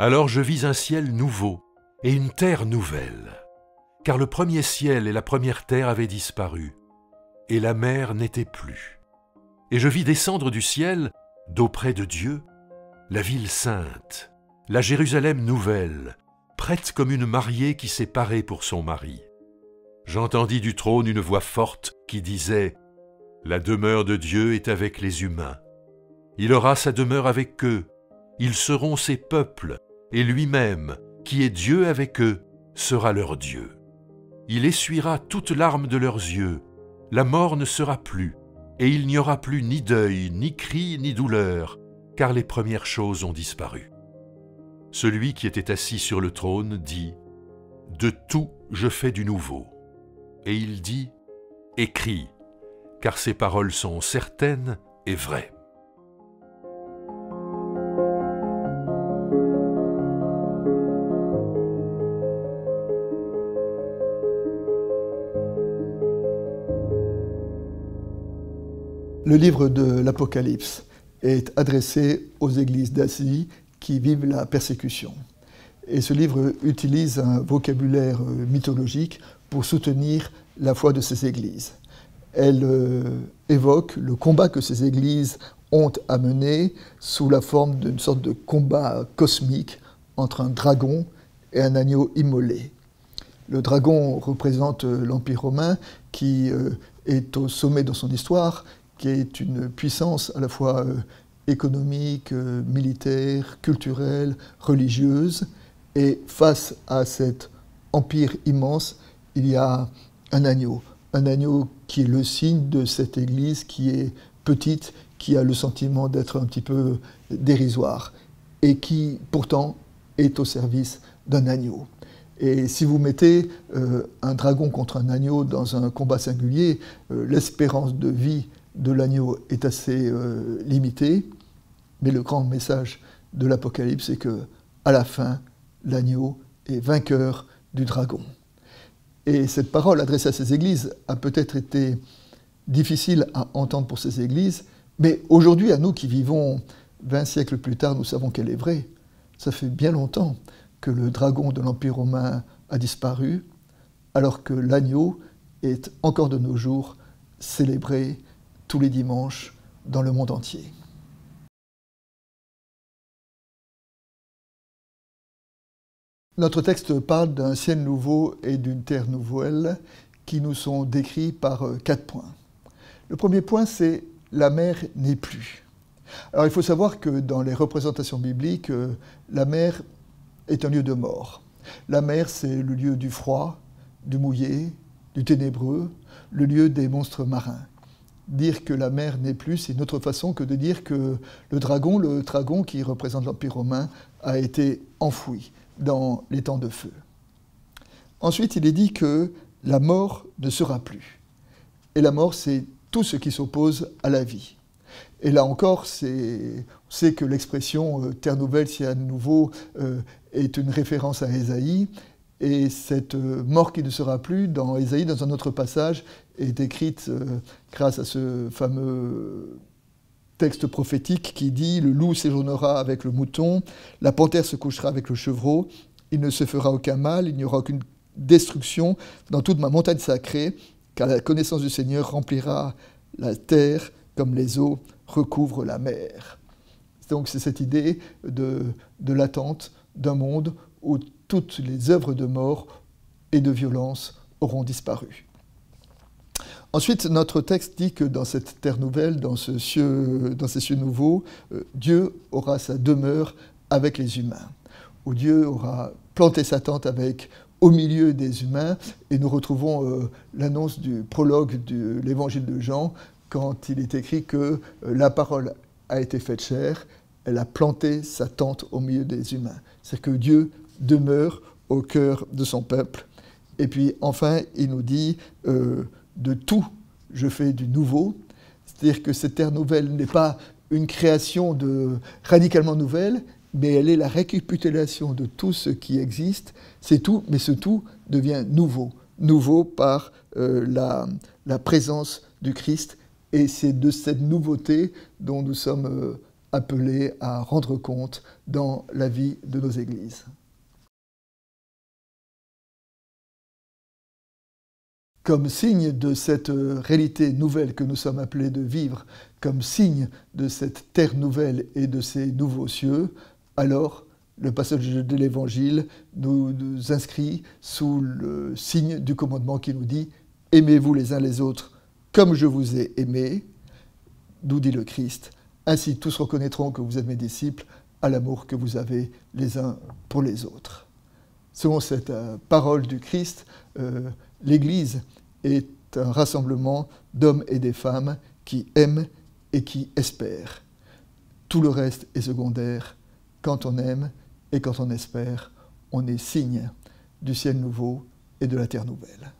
Alors je vis un ciel nouveau et une terre nouvelle, car le premier ciel et la première terre avaient disparu, et la mer n'était plus. Et je vis descendre du ciel, d'auprès de Dieu, la ville sainte, la Jérusalem nouvelle, prête comme une mariée qui s'est parée pour son mari. J'entendis du trône une voix forte qui disait « La demeure de Dieu est avec les humains. Il aura sa demeure avec eux, ils seront ses peuples, et lui-même, qui est Dieu avec eux, sera leur Dieu. Il essuiera toute larme de leurs yeux, la mort ne sera plus, et il n'y aura plus ni deuil, ni cri, ni douleur, car les premières choses ont disparu. » Celui qui était assis sur le trône dit « De tout je fais du nouveau. » Et il dit « Écris, car ces paroles sont certaines et vraies. » Le livre de l'Apocalypse est adressé aux églises d'Asie qui vivent la persécution. Et ce livre utilise un vocabulaire mythologique pour soutenir la foi de ces églises. Elle évoque le combat que ces églises ont à mener sous la forme d'une sorte de combat cosmique entre un dragon et un agneau immolé. Le dragon représente l'Empire romain qui est au sommet de son histoire, qui est une puissance à la fois économique, militaire, culturelle, religieuse. Et face à cet empire immense, il y a un agneau qui est le signe de cette église qui est petite, qui a le sentiment d'être un petit peu dérisoire, et qui pourtant est au service d'un agneau. Et si vous mettez un dragon contre un agneau dans un combat singulier, l'espérance de vie de l'agneau est assez limitée, mais le grand message de l'Apocalypse, c'est que à la fin, l'agneau est vainqueur du dragon. Et cette parole adressée à ces églises a peut-être été difficile à entendre pour ces églises, mais aujourd'hui, à nous qui vivons 20 siècles plus tard, nous savons qu'elle est vraie. Ça fait bien longtemps que le dragon de l'Empire romain a disparu, alors que l'agneau est encore de nos jours célébré tous les dimanches dans le monde entier. Notre texte parle d'un ciel nouveau et d'une terre nouvelle qui nous sont décrits par 4 points. Le premier point, c'est « la mer n'est plus ». Alors il faut savoir que dans les représentations bibliques, la mer est un lieu de mort. La mer, c'est le lieu du froid, du mouillé, du ténébreux, le lieu des monstres marins. Dire que la mer n'est plus, c'est une autre façon que de dire que le dragon qui représente l'Empire romain, a été enfoui dans les temps de feu. Ensuite, il est dit que la mort ne sera plus. Et la mort, c'est tout ce qui s'oppose à la vie. Et là encore, on sait que l'expression « terre nouvelle, ciel nouveau » est une référence à Ésaïe. Et cette mort qui ne sera plus, dans Ésaïe, dans un autre passage, est décrite grâce à ce fameux texte prophétique qui dit « Le loup séjournera avec le mouton, la panthère se couchera avec le chevreau, il ne se fera aucun mal, il n'y aura aucune destruction dans toute ma montagne sacrée, car la connaissance du Seigneur remplira la terre comme les eaux recouvrent la mer. » Donc c'est cette idée de l'attente d'un monde où toutes les œuvres de mort et de violence auront disparu. Ensuite, notre texte dit que dans cette terre nouvelle, dans ces cieux nouveaux, Dieu aura sa demeure avec les humains, où Dieu aura planté sa tente au milieu des humains, et nous retrouvons l'annonce du prologue de l'évangile de Jean, quand il est écrit que la parole a été faite chair, elle a planté sa tente au milieu des humains. C'est-à-dire que Dieu demeure au cœur de son peuple. Et puis enfin, il nous dit de tout, je fais du nouveau. C'est-à-dire que cette terre nouvelle n'est pas une création radicalement nouvelle, mais elle est la récapitulation de tout ce qui existe. C'est tout, mais ce tout devient nouveau. Nouveau par la présence du Christ. Et c'est de cette nouveauté dont nous sommes appelés à rendre compte dans la vie de nos églises. Comme signe de cette réalité nouvelle que nous sommes appelés de vivre, comme signe de cette terre nouvelle et de ces nouveaux cieux, alors le passage de l'Évangile nous inscrit sous le signe du commandement qui nous dit « Aimez-vous les uns les autres comme je vous ai aimés », nous dit le Christ. Ainsi tous reconnaîtront que vous êtes mes disciples à l'amour que vous avez les uns pour les autres. Selon cette parole du Christ, l'Église est un rassemblement d'hommes et des femmes qui aiment et qui espèrent. Tout le reste est secondaire. Quand on aime et quand on espère, on est signe du ciel nouveau et de la terre nouvelle.